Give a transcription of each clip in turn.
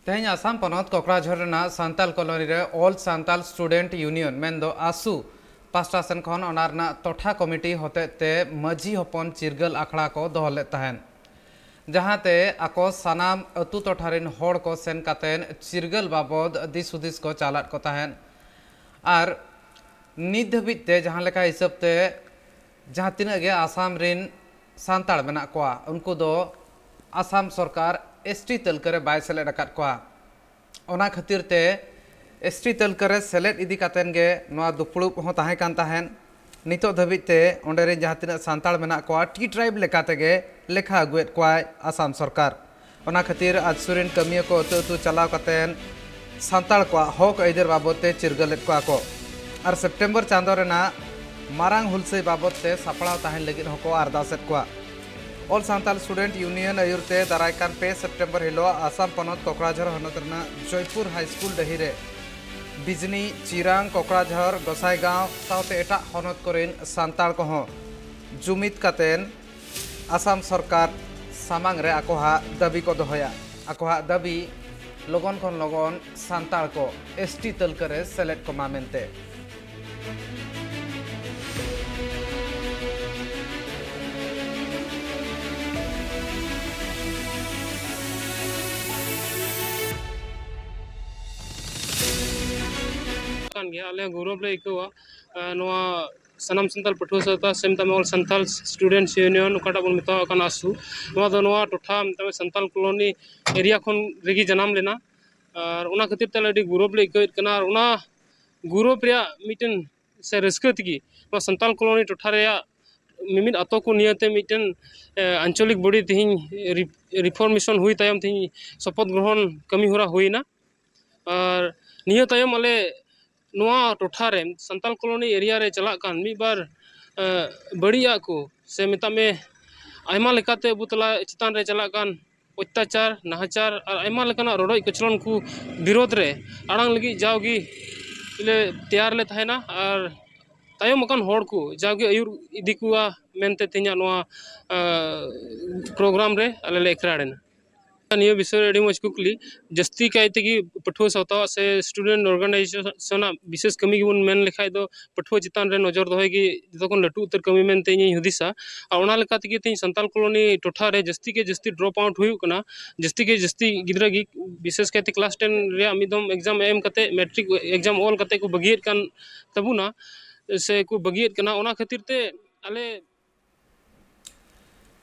तेहन आसाम पनत कोकराझार सान्ताल कॉलोनी रे all सान्ताल student union main आसू pasta Sen खन ओना टोठा कमिटी होते मजी हपन चिरगल आखड़ा को दोहले तहन जहाते आको सानाम अतु टोठारिन होड़ को सेन कातेन चिरगल बाबद दिस हुदिस को चालात को तहन आर नित धबिते जहां लेका हिसाबते जहां तिना गे आसाम रिन सान्ताल मेना कोआ उनको दो आसाम सरकार एसटी तलकरे बाय सेलेद अकात कोआ ओना खातिर ते एसटी तलकरे सेलेद इदी कातेन गे नोआ दुपुड़ुप हो ताहे कान ताहेन नितो धबिते ओंडे रे जहां तिना सान्ताल मेना कोआ टी ट्राइब लेकाते गे लेखा अगुएत कोआ आसाम सरकार ओना खातिर आज सुरिन कमिया को अतु चलाव कातेन सान्ताल कोआ हक आइदर बाबते चिरगलेत कोआ को और सेप्टेम्बर चांदो रेना मारांग हुलसई बाबते सापड़ाव ताहेन लगिन हको अरदासेत कोआ ऑल सान्ताल स्टूडेंट यूनियन आयुरते दारायकान 5 सेप्टेम्बर हिलो आसाम पनत कोकराझार हनत जयपुर हाई स्कूल डहिरे बिजनी चिरांग कोकराझार गोसाईगांव साउते एटा हनत कोरिन सान्ताल को जुमित कातेन आसाम सरकार सामांग रे आकोहा दाबी को दोहया आकोहा दाबी लगन खन लगन सान्ताल को एसटी तलकरे सेलेक्ट को मामेंते आले गौरव ले इकवा नोआ सनम संताल पठुआ सता सेम तमे ऑल संताल स्टूडेंट्स यूनियन ओकाटा बन मिता कान आसु नोआ दो नोआ टोठा तमे संताल कॉलोनी एरिया खन रेगी जनाम लेना और ओना खातिर तले अडी गौरव ले इकइत कना और ओना गौरव रिया मिटन से रस्क तगी नोआ संताल कॉलोनी टोठा रिया मिमित अतो को नियते मिटन आंचलिक बॉडी तिहिं रिफॉर्मेशन हुई तायम तिहिं शपथ ग्रहण कमी होरा हुईना और निय तायम आले नोआ टोठा रे संताल कॉलोनी एरिया रे चला कान मी बार बड़िया को से मिता में आयमा लेकाते बुतला चितान रे चला कान अत्याचार नाहचार और आयमा लेकाना रोडोय कचलन को विरोध रे आड़ांग लगी जाओगी ले तैयार ले थायना और तायम अकान होड़ को जाओगी आयुर इदी कुआ मेनते तिना नोआ प्रोग्राम रे आले ले एकराडेना नियो विषय अड़ी मज कुकली जस्ती कायते की पठुआ सवता से स्टूडेंट ऑर्गेनाइजेशन विशेष कमी की मेन लेखाय दो पठुआ चितान रे नजर दोहे की जतोन लटू उतर कमी मेनते इन हुदिसा और ओना लेकाते की तीन संताल कॉलोनी टोठा रे जस्ती के जस्ती ड्रॉप आउट हुई कना जस्ती के जस्ती गिदरा की विशेष कायते क्लास 10 रे मिदम एग्जाम एम कते मैट्रिक एग्जाम ऑल कते को बगियत कान तबुना से को बगियत कना ओना खातिर ते आले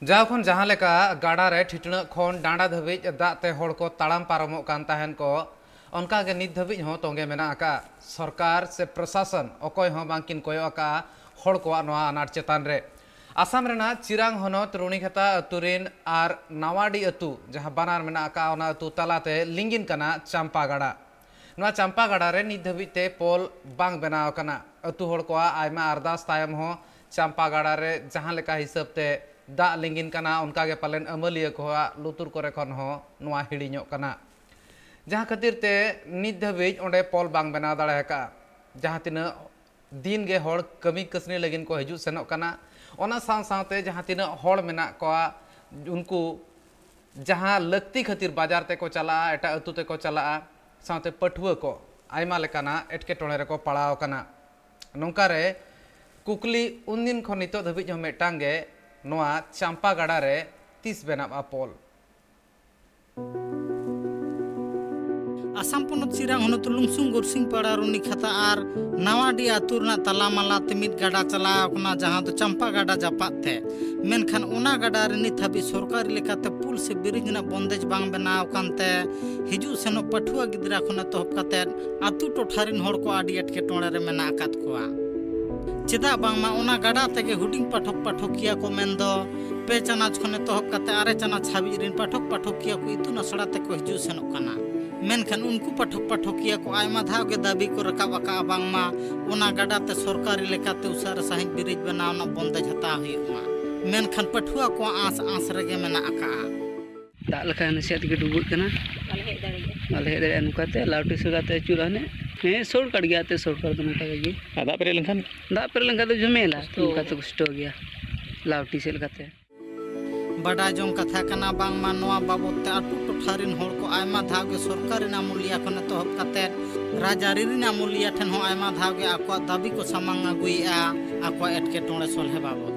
जाखन जहाँ लेका गाड़ा रे ठिटण खन डांडा धबिज दाते होड़ को ताड़ाम पारमोग कान ताहेन को उनका के नित धबिज हो तोंगे मेना आका सरकार से प्रशासन अकय हो बांकिन कोयो आका होड़ को नोआ अनाट चेतान रे आसाम रेना चिरांग हनत रुणीखेता अतुरिन आर नावाडी अतु जहाँ बनार मेना आका ओना अतु तलाते लिंगिन कना चंपा गाड़ा नोआ चंपा गाड़ा रे नित धबिते पोल बांग बनाव कना अतु होड़ को आयमा अरदास तायम हो चंपा गाड़ा रे जहाँ लेका हिसाबते दा लिंगिन कना उनका के पालन अमलिया को लुतुर करे खन हो नोआ हिड़िñो कना जहाँ खातिर ते नित धबिज ओंडे पोल बांग बना दाड़े का जहाँ तिना दिन गे होड़ कमी कसनी लगिन को हजू सेनोक कना ओना साव सावते जहाँ तिना होड़ मेना को उनको जहाँ लक्ति खातिर बाजार ते को चला एटा अतु ते को चला सावते पठुआ को आयमा लेकाना एटकेटोणे रे को पड़ाव कना नोंका रे कुकली उन दिन खन नितो धबिज हो मेटांगे नोआ चंपा गाड़ा रे तीस बेनाबा पोल आसाम पनत चिरांग हनत लुंगसुंग गुरसिंग पाड़ा रुनी खाता आर नावाडी आतुरना तालामाला तिमित गाड़ा चला अपना जहां तो चंपा गाड़ा जापात थे मेनखान ओना गाड़ा रे नित हाबी सरकारी लेकाते पुल से ब्रिज ना बंदेज बांग बनाव कानते हिजु सेनो पठुआ गिदरा खने तोहब काते आतु टोठारिन होड़ को आडी एटकेटोणे रे मेना आकात कोआ चेदा बांगमा ओना गाड़ा तेगे हुडिंग पाठक पाठकिया को मेंदो पे चनाच खने तोहब काते आरे चनाच हाबी रिन पाठक पाठकिया को इतुन असड़ा ते को हिजु सेनो काना मेनखान उनको पाठक पाठकिया को आयमा धाव के दाबी को रकाब आका बांगमा ओना गाड़ा ते सरकारी लेकाते उसार साहिज ब्रिज बनावना बंदेज हता हुयुमा मेनखान पठुआ को आस आस रेगे मेना आका दा लका नसेत के डुबुत कना माले हेदे अनुकाते लाउटी सुगाते चुराने हे सोड़ कट गया ते सरकार तो नका गई दा पेरे लंखन तो झमेला तो का तो कुछ हो गया लाउटी से लगाते बाडाय जों कथा कना बांगमा नोआ बाबत ते आटू टोठारिन होड़ को आयमा धावगे सरकारी नामुलिया खन एतहब काते राजारी नामुलिया ठेन हो आयमा धावगे आको दाबी को सामांग आगुइया आको एटकेटोड़े सोलहे बाबत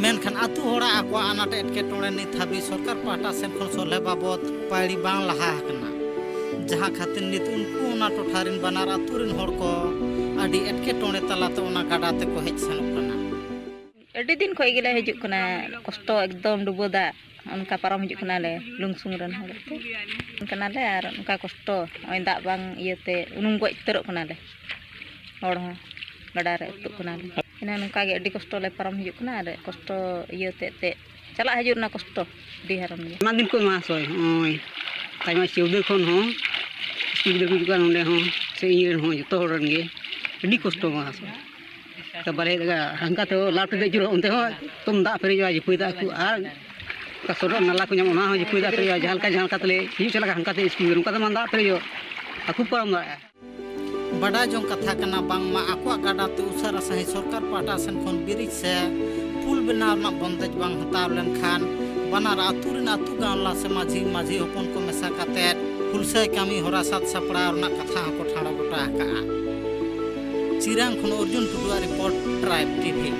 मेनखान आतु होड़ा आको आनाट एटकेटोड़े नित हाबी सरकार पाहटा सेन खन सोलहे बाबत पाड़ी बांग लहा हकना जहां खातिर नित उनको ओना टोठारिन बनार आतुरिन होड़ को आडी एटकेटोड़े तलाते ओना गाडाते को हेज सेनोग कना अड़ी दिन खोई गेले हिजुक कना कष्ट एकदम डुबोदा उनका पारम हिजुक कना ले लुंगसुंग रन होते कना ले आर उनका कष्ट ओय दा बांग इयते उनुम गoj तरक कना ले होड़ हो गडा रे उतु कना ले इना नुका गे अड़ी कष्ट ले पारम हिजुक कना रे कष्ट इयते ते चला हिजुक ना कष्ट दी हरम गे मा दिन को मा सोय ओय ताइमा चिउदे खन हो चिउदे को जुका नोंडे हो से इरन हो जतो होरन गे अड़ी कष्ट मा सोय बारे हंका तो लाटे दे जुरो उनते हो तुम दा फेरी जो जिपुई दा को आर का सोरो नाला को ना हो जिपुई दा फेरी जहां का तले हिजु चला हंका ते स्कूल उनका तो मान दा फेरी जो aku पाम दा बड़ा जों कथा कना बांगमा आको गाडा ते उसारा सही सरकार पाटा सेन खन बिरिज से पुल बनाव ना बंदेज बांग हताव लेन खान बनार आतुरिन आतु गांवला से माझी माझी हपन को मेसा काते हुलसाय कामी होरा सात सपड़ा ना कथा को ठाड़ा बटा का चिरांग खन अर्जुन टुडुआ रिपोर्ट ट्राइब टीवी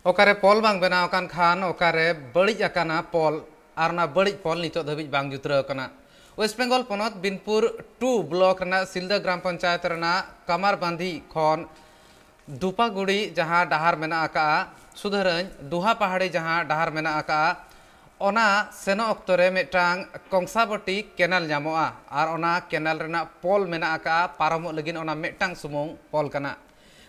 ओकारे पॉल बांग बनाव कान खान ओकारे बड़िज अकाना पॉल आर ना बड़िज पॉल नितो धबिज बांग जुतरा कना वेस्ट बेंगल पनत बिनपुर 2 ब्लॉक रना सिलदा ग्राम पंचायत रना कमारबांधी खन दुपागुड़ी जहां डहार मेना आका सुधरन दुहा पहाड़ी जहां डहार मेना आका ओना सेनो अक्तरे मेटांग कंसाबटी केनाल जामोआ आर ओना केनाल रेना पोल मेना आका पारमो लगिन ओना मेटांग सुमुंग पोल कना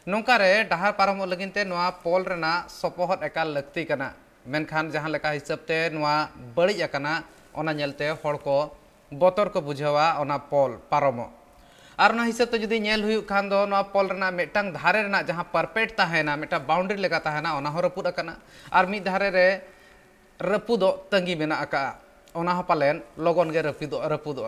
नोंकारे डहार पारमो लगिन ते नोआ पोल रेना सपोहत एकाल लक्ति कना मेनखान जहां लेका हिसाब ते नोआ बड़िज अकना ओना नेलते होड़ को बतर को बुझावा ओना पोल पारमो आर ना हिसाब ते जुदी नेल हुयु खान दो नोआ पोल रेना मेटांग धारे रेना जहां परपेट ताहेना मेटा बाउंड्री लेका ताहेना ओना हो रपुद अकना आर मी धारे रे रपुदो तंगी मेना आका ओना हो पालेन लगन गे रपुदो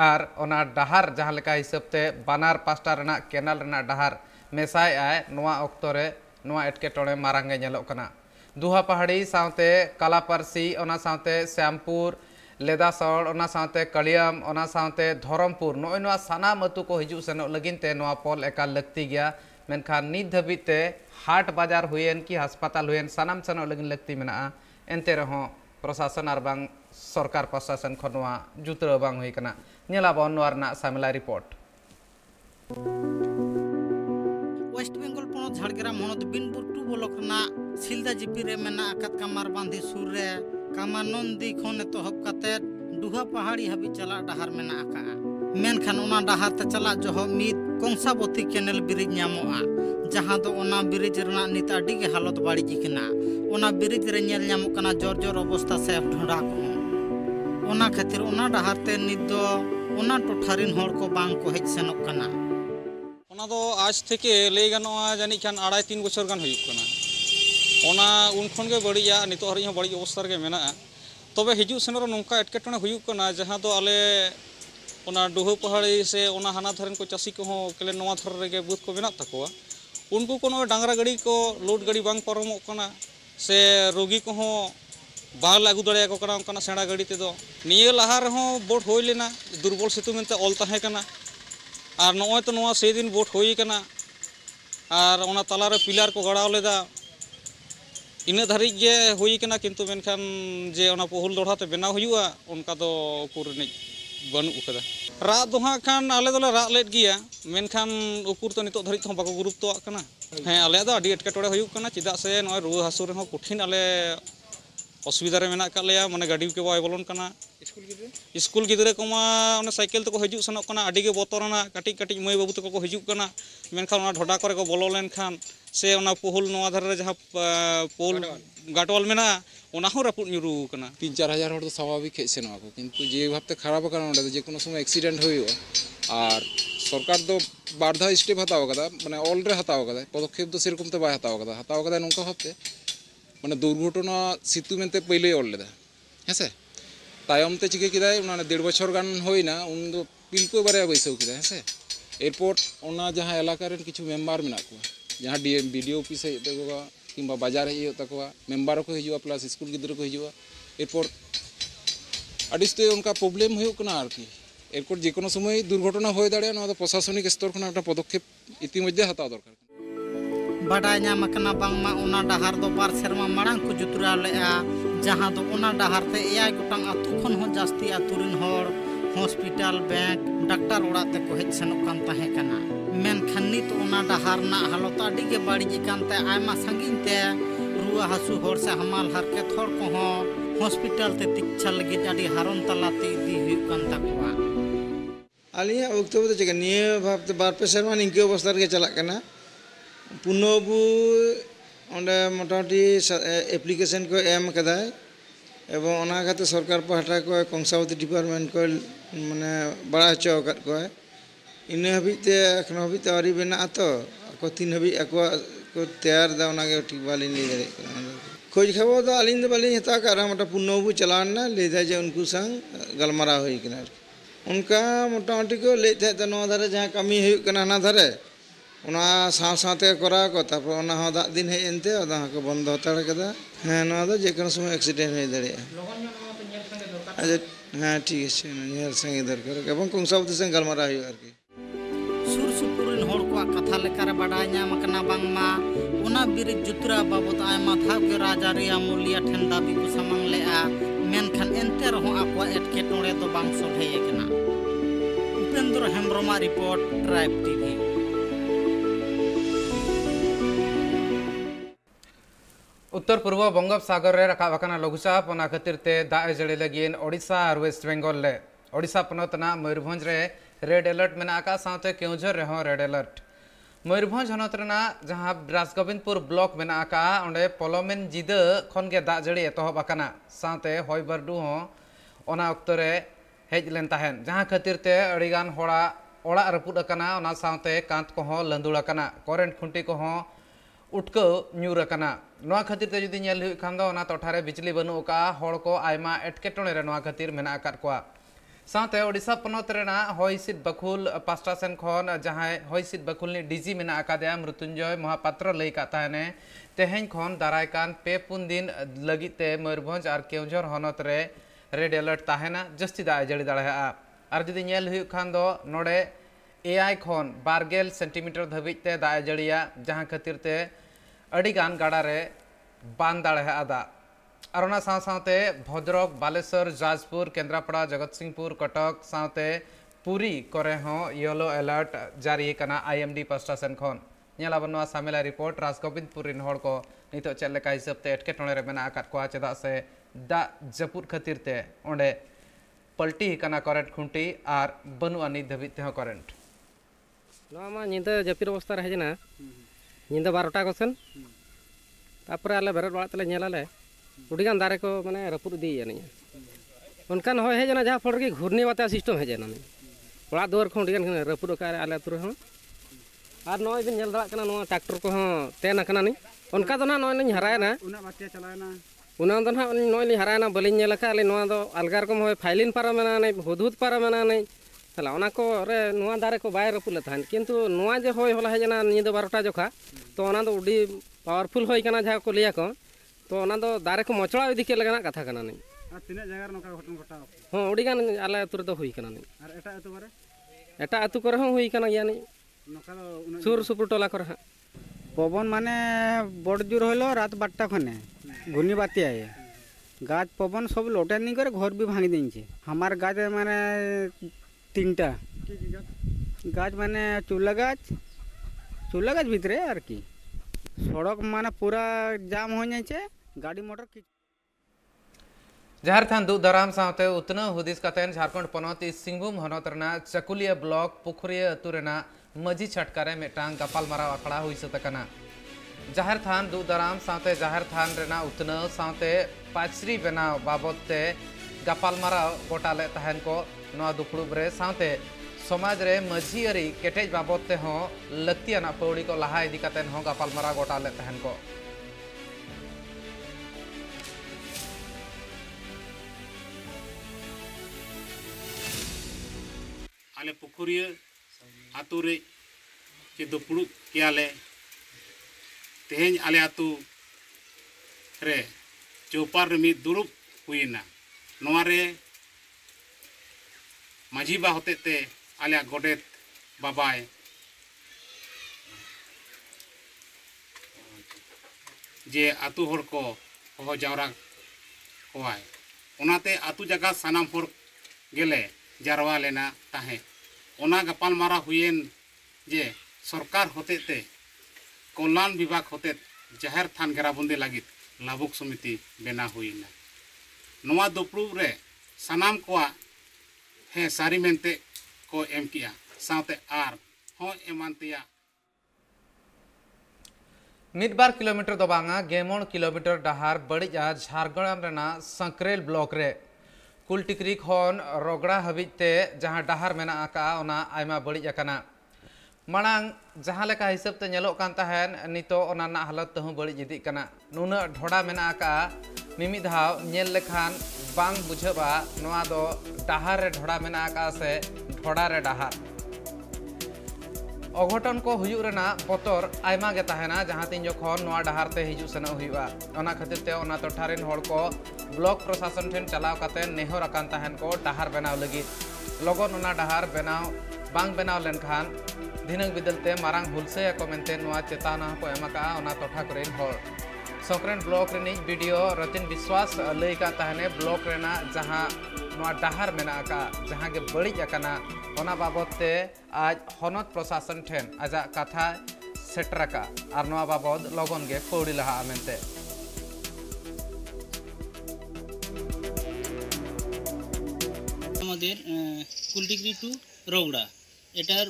आर ओना डहार जहां लेका हिसाब ते बानार पास्टा रेना केनाल रेना डहार मेसाय आय नोआ अक्तरे नोआ एटकेटोड़े मारांगे नेलोक कना दुहा पहाड़ी सावते कालापारसी ओना सावते श्यामपुर लेदासड़ ओना सावते कलियम ओना सावते धरमपुर नोय नोआ सानाम अतु को हिजु सेनो लगिनते नोआ पोल एकाल लगती गया मेनखान नित धबिते हाट बाजार हुयेन की अस्पताल हुयेन सानाम सेनो लगिन लगती मेना एनते रहो प्रशासन आर बांग सरकार प्रशासन खनवा जुत्र बांग हुई कना नेलाबन नोरना सामिला रिपोर्ट वेस्ट बेंगल पनत झाड़ग्राम होनत बिनपुर 2 ब्लॉक ना सिलदा जिपी रे मेना आकात कमारबांधी सुर रे कामानंदी खन एतहब काते दुहा पहाड़ी हाबी चला डहार मेना आका मेनखान ओना डहार ते चला जहो मिद कंसाबती केनेल ब्रिज नामोआ जहां दो ओना ब्रिज रना नित आडी गे हालत बाड़ी कना ओना ब्रिज रे नेल नामो कना जोर जोर अवस्था से ढोड़ा को ओना खातिर ओना डहार ते नित दो ओना टोठारिन होड़ को बांग को हेज सेनोक कना ओना दो आज थेके लई गानोआ जानि खान 2.5-3 बछर गान हुयुक कना ओना उन खन गे बड़िया नितो हरि हो बड़ी अवस्था रे मेना तबे हिजु सेनर नोंका एटकेटोने हुयुक कना जहां दो आले ओना डुहा पहाड़ी से ओना हाना धरन को चासी को हो केले नोआ धर रेगे बुत को मेना तकोआ उनको कोनो डांगरा गाड़ी को लोड गाड़ी बांग परमोक कना से रोगी को हो बाल लागू दड़े को कना ओकना सेड़ा गाड़ी ते दो निये लहा रे हो बोट होय लेना दुर्बल सेतु मेनते ऑल ताहे कना आर नोय तो नोआ से दिन बोट होई कना आर ओना तला रे पिलर को गड़ाव लेदा इना धारी गे हुई कना किंतु मेनखान जे ओना पहुल दोढ़ा ते बेना हुयुआ उनका दो उकुर नि बनु उकदा रा दो हा खान आले दोले रा लेट गिया मेनखान उकुर तो नितो धारी तो बाको गुरुत्व कना हे आले दो आडी एटकेटोड़े हुयुक कना चिदा से नोय रुवा हासु रे हो कठिन आले असुविधा रे मेना का लेया माने गाड़ी के बाय बोलन कना स्कूल गिदरे कोमा ओने साइकेल तो को हिजु सनक कना आडी गे बोतरना काटी काटी मई बाबू तो को हिजु कना मेनखान ओना ढोडा करे को बोलो लेन खान से ओना पुहुल नोआ धर रे जहां पोल गाटवाल मेना ओना हो रपुट न्यूरु कना 3-4 हजार हर तो स्वाभाविक है सेनो को किंतु जे भाबते खराब कना ओंडे जे कोनो समय एक्सीडेंट होयो आर सरकार दो बारधा स्टेप हताव कदा माने ऑल रे हताव कदा पदक्षेप तो सेरकम ते बाय हताव कदा नोंका भाबते माने दुर्घटना सितु मेनते पहिले ऑल लेदा हेसे तायम ते चिके किदाय ओना 1.5 बछर गान होइना उन दो पिलको बारे बैसौ किदा हेसे एयरपोर्ट ओना जहां इलाका रे किछु मेंबर मेना को जहां डीएम वीडियो ऑफिस है देखोगा किंबा बाजार हेज तकवा मेम्बर को हिजुआ प्लस स्कूल गिद्रा को हिजुआ एरपर अडिस्ते उनका प्रॉब्लम होना आरकी एरपर जेको समय दुर्घटना हो दाड़े ना प्रशासनिक स्तर खन एक पदक्षेप इतिमध्ये हताव दरकार बाडाय नाम कना बांगमा ओना डाहार दो बार सेरमा मांग को जुतरा लेआ जहां दो ओना डाहार ते एया गोटांग आतु खन हो जास्ती आतुरिन होर हॉस्पिटल बैंक डॉक्टर ओड़ा ते को हेज सेनोक कान ताहे कना मेन खन्नी तो ओना डाहार ना हालत आडी के बाड़ी कानते आयमा संगिन ते रुआ हासु होर से हमाल हरकत होर को हो हॉस्पिटल ते तिक्छा लगे आडी हारोन तलाते इदी हुई कान तकवा आलिया वक्तव्य तो निये भाबते बार पे सेरमा निंके अवस्था रे चला कना पुनोबु ओंडे मोटामुटी एप्लीकेशन को एम कदाय एवं ओना खाते सरकार पहाटा को कंसावती डिपार्टमेंट को माने बड़ा हचो अकद को इन हबीते एखन हबीते आरी बेना तो को तीन हबी को तैयार दा ओना के ठीक बाली नहीं दे खोज खबर तो आलिन दो बाली हता कर मोटा पुनोबु चलाना ले दा जे उनको संग गलमारा होई कना उनका मोटामुटी को ले थे तो नो धारे जहां कमी हुई कना ना धारे उना साव साथे करा को तापर उना हो दा दिन हे एनते अदा को बंद हताड़ कदा हां नो दा जे कोन समय एक्सीडेंट हो दाड़े हां ठीक है नेल संगे दरकार एवं कंसावती संग गलमारा हुई आरकी सुर सुपुरिन होर को कथा लेकर बाडाय नाम कना बांगमा उना बिर जुतरा बाबत आयमा थाव के राजा रिया मूलिया ठेन दाबी को समंग लेआ मेनखान एनते रहो आपवा एटके टोड़े तो बांग सोढे एकना उपेंद्र हेम्ब्रोमा रिपोर्ट ट्राइब टीवी उत्तर पूर्व बंगोपसागर रे रकाब आकाना लघुचाप ओना खातिर ते दाए जड़ी लगिन ओडिशा और वेस्ट बेंगल ले ओडिशा पनोतना मयूरभंज रे रेड अलर्ट मेना आका साथे केउझर रे हो रेड अलर्ट मयूरभंज हनत रेना जहां राजगोविंदपुर ब्लॉक मेना आका ओंडे पलोमेन जिदा खन गे दा जड़ी एतहब आकाना साथे होय बरडू हो ओना अक्तो रे हेज लेन ताहेन जहां खातिर ते अड़ीगान होड़ा ओड़ा रपुद आकाना ओना साथे कांत को हो लंदुड़ आकाना करेंट खुंटी को हो उठको न्यूर आकाना नोआ खातिर ते जुदी नेल हुई खान दो ओना टोठारे बिजली बनु का होड़ को आयमा एटकेटोणे रे नोआ खातिर मेना आकाद कोआ साथे ओडिशा पनोत रेना होयसिद बखुल पास्टा सेन खन जहां होयसिद बखुलनी डीजी मेना आकादया मृत्युंजय महापात्र लई का ताने तेहेन खन दारायकान पे पुन दिन लगिते मयूरभंज और केउझर हनत रे रेड अलर्ट ताहेना जस्ती दाय जड़ी दाड़ाया और जुदी नेल हुई खान दो नोडे एआई खन 12 सेंटीमीटर धबिते दाय जड़िया जहां खातिर ते अड़ीगान गाड़ा रे बान दाड़ाया दा और ओना साथे भद्रक बालेश्वर जाजपुर केन्द्रापड़ा जगतसिंहपुर कटक साथे पुरी करे हो येलो अलर्ट जारी कना आईएमडी पास्टा सेन खन नेलाबन नोआ सामेला रिपोर्ट राजगोविंदपुर रिन होड़ को नितो चेद लेका हिसाब ते एटकेटोणे रे मेना आकाद कोआ चेदा से दा जपुर खातिर ते ओंडे पलटी कना करेंट खुंटी और बनु आनी धबिते हो करेंट निंदा जपिर अवस्था हेजना निंदा 12टा कोसन तापर आले बेरद बाड़ा तले नेलाले उडीगान दारे को माने रपुद दिया नहीं उनकान होय हेजना जहां फड़ के घूर्णी वाता सिस्टम हेजना ओड़ा दुआर को उडीगान रपुद का आले अतुर हो और नय बिन नेल दाड़ा कना नो ट्रैक्टर को तेन कना नहीं उनका तो ना नय नहीं हरायना उना बाटे चलायना उना तो ना नय नहीं हरायना बलिन नेल का आले नो दो अलगार को होय फाइलिन पारमेना नहीं हुदहुद पारमेना नहीं तला ओना को रे नुआ दारे को बाय रपुले थान किंतु नुआ जे होय होला हेजना निदा 12टा जोखा तो ओना दो उडी पावरफुल होय कना जहा को लिया को तो ओना दो दारे को मचड़ा इदी के लगना कथा कना नहीं आ तिने जगह नका घटन घटा हो उडीगान आले अतुर दो होई कना नहीं और एटा अतु करे हो होई कना यानी नका दो सुर सुपुर टोला करे पवन माने बड़ जोर होलो रात 12टा खने घूर्णी बाती आए गाज पवन सब लोटा नहीं करे घर भी भांगी देंचे हमार गाज माने 3टा गाज माने चूल्हा गाज भीतरे आर की सड़क माने पूरा जाम हो जाए गाड़ी मोटर जहार थान दु दराम साथे उतना हुदिस कातेन झारखंड पनत सिंहभूम हनत रना चकुलिया ब्लॉक पुखरिया अतु रेना मजी छटकारे मेटांग गपाल माराव आखड़ा हुई सतकना जहार थान दु दराम साथे जहार थान रेना उतना साथे पाचरी बनाव बाबत ते गपाल माराव गोटाले तहन को नोआ दुपड़ुब रे साथे समाज रे मझियारी केटेज बाबत ते हो लक्तियाना पौड़ी को लहा इदी कातेन हो गपाल माराव गोटाले तहन को आले पुखुरिया आतु रे के दुपड़ुब कियाले तेहें आले आतु रे चौपार रे मिद दुरुब हुईना नोआ रे माझी बा होते ते आलिया गोडेत बाबाय जे आतु हर को हो जावरा कोवाय ओनाते आतु जगह सानाम हर गेले जारवा लेना ताहे ओना गपाल मारा हुएन जे सरकार होते ते कल्याण विभाग होते जाहिर थान घेराबंदी लगित लाभुक समिति बेना हुईना नोआ दुपड़ुब रे सानाम कोआ हे सारी मेनते को एम किया साथे आर हो एमानतिया मिदबार किलोमीटर दो बांगा गेमोन किलोमीटर डहार बड़िया झारग्राम रेना संक्रेल ब्लॉक रे कुलटिकरी खन रगड़ा हबिते जहां डहार मेना आका ओना आयमा बड़िया कना मांग जहां लेका हिसाब ते नेलोक कान ताहेन नितो ओना ना हालत तहु बड़ी इदी कना नुना ढोड़ा मेना आका मिमि धाव नेल लेखान बांग बुझबा नोआ दो डहार रे ढोड़ा मेना आका से ढोड़ा रे डहार अघटन को हुयुग रेना बतर आयमा गे ताहेना जहां तीन जखन नोआ डहार ते हिजु सेनो हुयुआ ओना खातिर ते ओना टोठारेन हड़ को ब्लॉक प्रशासन ठेन चलाव काते नेहर आकान ताहेन को डहार बनाव लगी लगन ओना डहार बनाव बांग बनाव लेनखान दिनंग बिदलते मारांग हुलसे को मेनते नोआ चेतावना को एमाका ओना टोठा करेन हड़ संक्रेन ब्लॉक रेनी वीडियो रतिन विश्वास लई का ताहने ब्लॉक रेना जहां नोआ डहार मेना आका जहां के बड़ी आकाना ओना बाबत ते आज हनत प्रशासन ठेन आजा कथा सेटरका और नोआ बाबद लगन गे कौड़ी लहा मेनते আমাদের কুলটিগরি টু রৌড়া এটার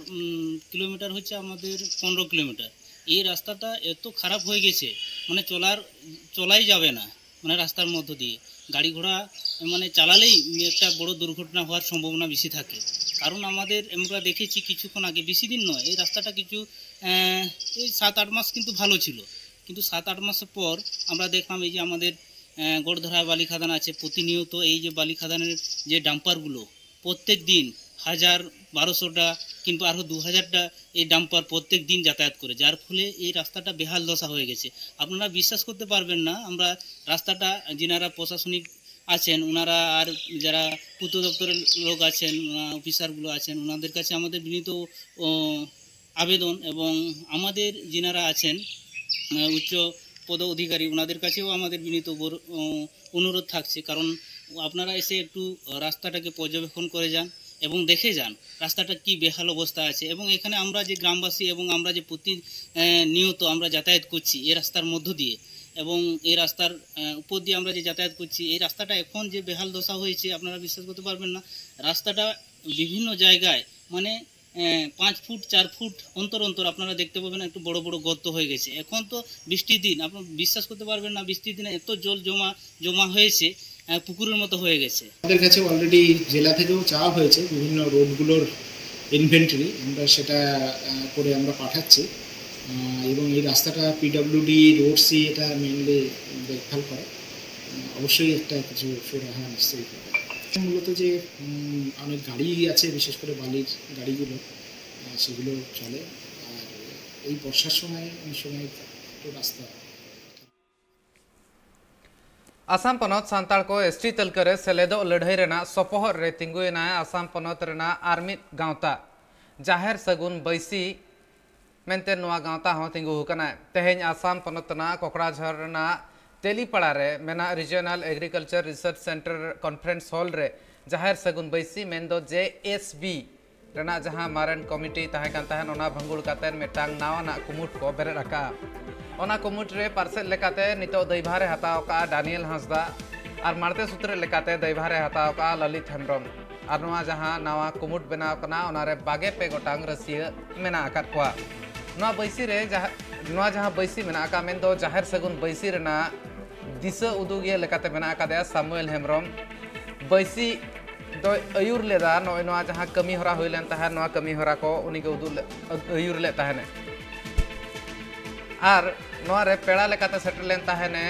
কিলোমিটার হচ্ছে আমাদের 15 কিলোমিটার এই রাস্তাটা এত খারাপ হয়ে গেছে মানে চলাই যাবে না মানে রাস্তার মধ্য দিয়ে গাড়ি ঘোড়া মানে চালালেই একটা বড় দুর্ঘটনা হওয়ার সম্ভাবনা বেশি থাকে কারণ আমাদের আমরা দেখেছি কিছুক্ষণ আগে বেশি দিন নয় এই রাস্তাটা কিছু এই 7-8 মাস কিন্তু ভালো ছিল কিন্তু 7-8 মাস পর আমরা দেখলাম এই যে আমাদের গড়ধরা বালি খাদান আছে প্রতিনিয়ত এই যে বালি খাদানের যে ডাম্পারগুলো প্রত্যেক দিন 1000-1200টা কিংবা আরও 2000টা এই ডাম্পার প্রত্যেক দিন যাতায়াত করে যার ফলে এই রাস্তাটা বেহাল দশা হয়ে গেছে আপনারা বিশ্বাস করতে পারবেন না আমরা রাস্তাটা যিনারা প্রশাসনিক আছেন ওনারা আর যারা পূর্ত দপ্তরের লোক আছেন অফিসারগুলো আছেন ওনাদের কাছে আমাদের বিনীত আবেদন এবং আমাদের যিনারা আছেন উচ্চ পদ অধিকারী ওনাদের কাছেও আমাদের বিনীত অনুরোধ থাকছে কারণ আপনারা এসে একটু রাস্তাটাকে পর্যবেক্ষণ করে যান এবং দেখে যান রাস্তাটা কি বেহাল অবস্থা আছে এবং এখানে আমরা যে গ্রামবাসী এবং আমরা যে প্রতিনিয়ত আমরা যাতায়াত করছি এই রাস্তার মধ্য দিয়ে এবং এই রাস্তার উপর দিয়ে আমরা যে যাতায়াত করছি এই রাস্তাটা এখন যে বেহাল দশা হয়েছে আপনারা বিশ্বাস করতে পারবেন না রাস্তাটা বিভিন্ন জায়গায় মানে 5 ফুট 4 ফুট অন্তর অন্তর আপনারা দেখতে পাবেন একটু বড় বড় গর্ত হয়ে গেছে এখন তো বৃষ্টির দিন আপনারা বিশ্বাস করতে পারবেন না বৃষ্টির দিনে এত জল জমা হয়েছে পুকুরের মতো হয়ে গেছে আমাদের কাছে অলরেডি জেলা থেকেও চাওয়া হয়েছে বিভিন্ন রোডগুলোর ইনভেন্টরি আমরা সেটা করে আমরা পাঠাচ্ছি এবং এই রাস্তাটা পিডব্লিউডি রোডসি এটা মেইনলি দেখভাল করে অবশ্যই একটা কিছু সুরাহা নিশ্চয়ই করে মূলত যে অনেক গাড়ি আছে বিশেষ করে বালির গাড়িগুলো সেগুলো চলে আর এই বর্ষার সময় অনেক সময় একটু রাস্তা आसाम पनत सांताल को एसटी तलकरे सेलेदो लड़ाई रेना सपोहर रे तिंगुना आसाम पनत रेना आर्मित गांवता जाहिर सगुन बैसी मेनते नोआ गांवता हो तिंगु हुकना तेहेन आसाम पनतना कोकड़ाझर रेना तेलीपाड़ा रे मेना regional agriculture research centre conference hall रे जाहिर सगुन बैसी मेनदो JSB रेना जहां मारन कमिटी ताहे कान ताहेन ओना भंगुल कातेन मेटांग नावाना कुमुट को बेरेद आका ओना कुमुट रे पार्सेल लेकाते नितो दैभारे हताव का डानियल हांसदा और मारते सूत्र लेकाते दैभारे हताव का ललित हेम्ब्रम और नोआ जहां नावा कुमुट बनाव कना ओनारे बागे पे गोटांग रसिया मेना आकात कोआ नोआ बैसी रे नोआ जहां बैसी मेना आका मेन दो जाहिर सगुन बैसी रेना दिशा उदुगिया लेकाते मेना आकादया सामुएल हेम्ब्रम बैसी दो अयुर लेदा नोय नोआ जहां कमी होरा होइलेन ताहे नोआ कमी होरा को उनी के उदु अयुर ले ताहेने और नोआ रे पेड़ा लेकाते सेटल लेन ताहेने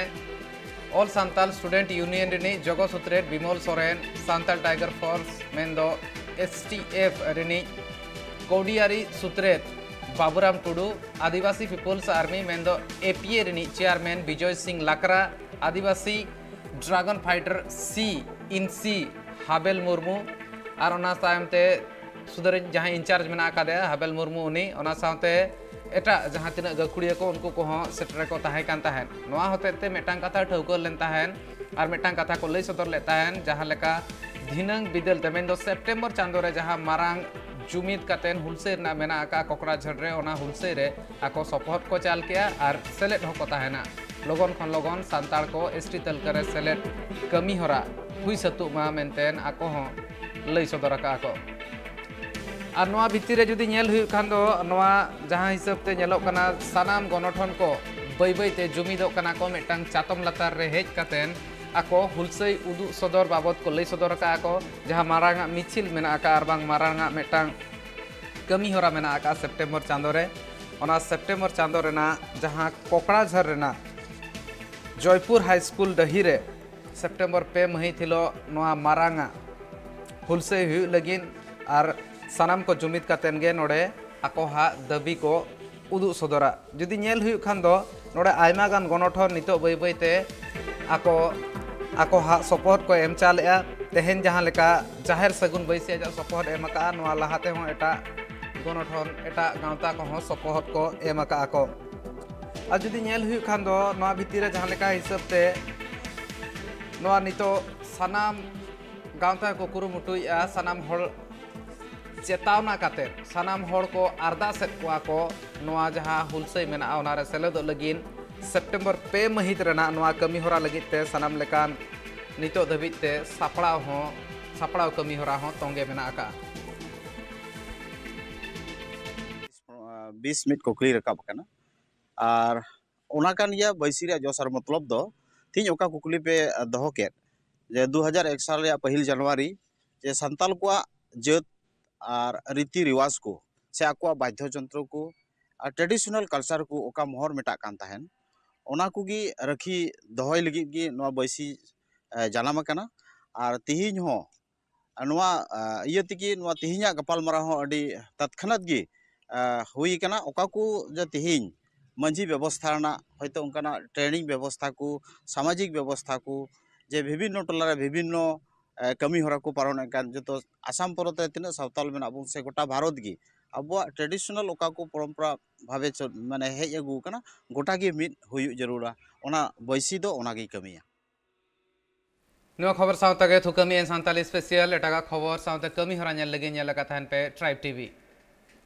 ऑल सांताल स्टूडेंट यूनियन रिनी जगो सुत्रेट बिमल सोरेन सांताल टाइगर फोर्स मेंदो STF रिनी कौडियारी सुत्रेट बाबूराम टुडू आदिवासी पीपुल्स आर्मी मेंदो APA रिनी chairman Vijay Singh Lakra Adivasi dragon fighter C in C Habel Murmu और ओना सायमते सुधर जहाँ इंचार्ज मेना कादे हाबेल मुर्मू उनी ओना सावते एटा जहाँ तीना गाकुड़िया को उनको को सेटर को ताहे कान ताहेन नोआ होतेते मेटांग कथा ठौकर लेन ताहेन और मेटांग कथा को लई सदर ले ताहेन जहाँ लेका धिनंग बिदल ते मेन दो सेप्टेम्बर चांदो रे जहाँ मारांग जुमिद कातेन हुलसे ना मेना आका कोकराझार रे ओना हुलसे रे आको सपोहट को चाल किया और सेलेट होको ताहेना लगन खन लगन सांताड़ को एसटी तलका रे सेलेट कमी हरा हुई सतु मा मेनतेन आको हो लई सदर का आको और नोआ भितर जुदी नेल हुई खान दो नोआ जहाँ हिसाब ते नेलोक कना सानाम गणठन को बै बै ते जुमिदोक कना को मेटांग चातम लतार रे हेज कातेन आको हुलसई उदु सदर बाबद को लई सदर का आको जहाँ मारांगा मिचिल मेना आका आर बांग मारांगा मेटांग कमी होरा मेना आका सेप्टेम्बर चांदो रे ओना सेप्टेम्बर चांदो रेना जहाँ कोकराझार रेना जयपुर हाई स्कूल डही रे सेप्टेम्बर 5 मही थिलो नोआ मारांगा हुलसई हुई लगिन और सानाम को जुमिद कातेन गे नोडे आको हा दाबी को उदु सदरा जुदी नेल हुई खान दो नोडे आयमा गान गणठन नितो बै बै ते आको हा सपोर्ट को एम चालेआ तेहेन जहाँ लेका जाहिर सगुन बैसी जा सपोर्ट एम का नोआ लहाते हो एटा गणठन एटा गांवता को हो सपोर्ट को एम का आको आ जुदी नेल हुई खान दो नोआ भितिर जहाँ लेका हिसाब ते नोआ नितो सानाम गांवता को कुरुमुटुया सानाम हल चेतावना काते सानाम हड़ को अरदासेत को नोआ जहाँ हुलसई मेना ओनारे सेलेदो लगिन सेप्टेम्बर 5 महित रेना नोआ कमी होरा लगिते सानाम लेकान नितो धबिते सापड़ाव कमी होरा हो तोंगे मेना का 20 मिनट कुकली रकाब कना और ओना कान या बैसी रे जोसर मतलब दो तीन ओका कुकली पे दहो के जे 2001 साल या पहिल जनवरी जे संताल को जेत और रीति रिवाज को से आको बाध्य जंत्र को और ट्रेडिशनल कल्चर को ओका मोहर मेटा कान ताहेन ओना कुगी रखी दहय लगी गी नोआ बैसी जानाम कना और तिहिन हो नोआ इय तिगी नोआ तिहिना गपाल मारा हो अडी तत्क्षणात गी हुई कना ओका को जे तिहिन मंजी व्यवस्था ना होयतो उनकाना ट्रेनिंग व्यवस्था को सामाजिक व्यवस्था को जे विभिन्न टोला विभिन्न कमी होरा को पारन एकान जो आसाम परते तीन सावताल में अब से गोटा भारत की अब ट्रेडिशनल ओका को परंपरा भावे माने हेज अगू कना गोटा की मिद हुई जरूरा ओना बैसी दो ओना की कमिया नो खबर सावता गे थुकमी एन सांताली स्पेशल एटागा खबर सावता कमी होरा नेल लगे नेल का थान पे ट्राइब टीवी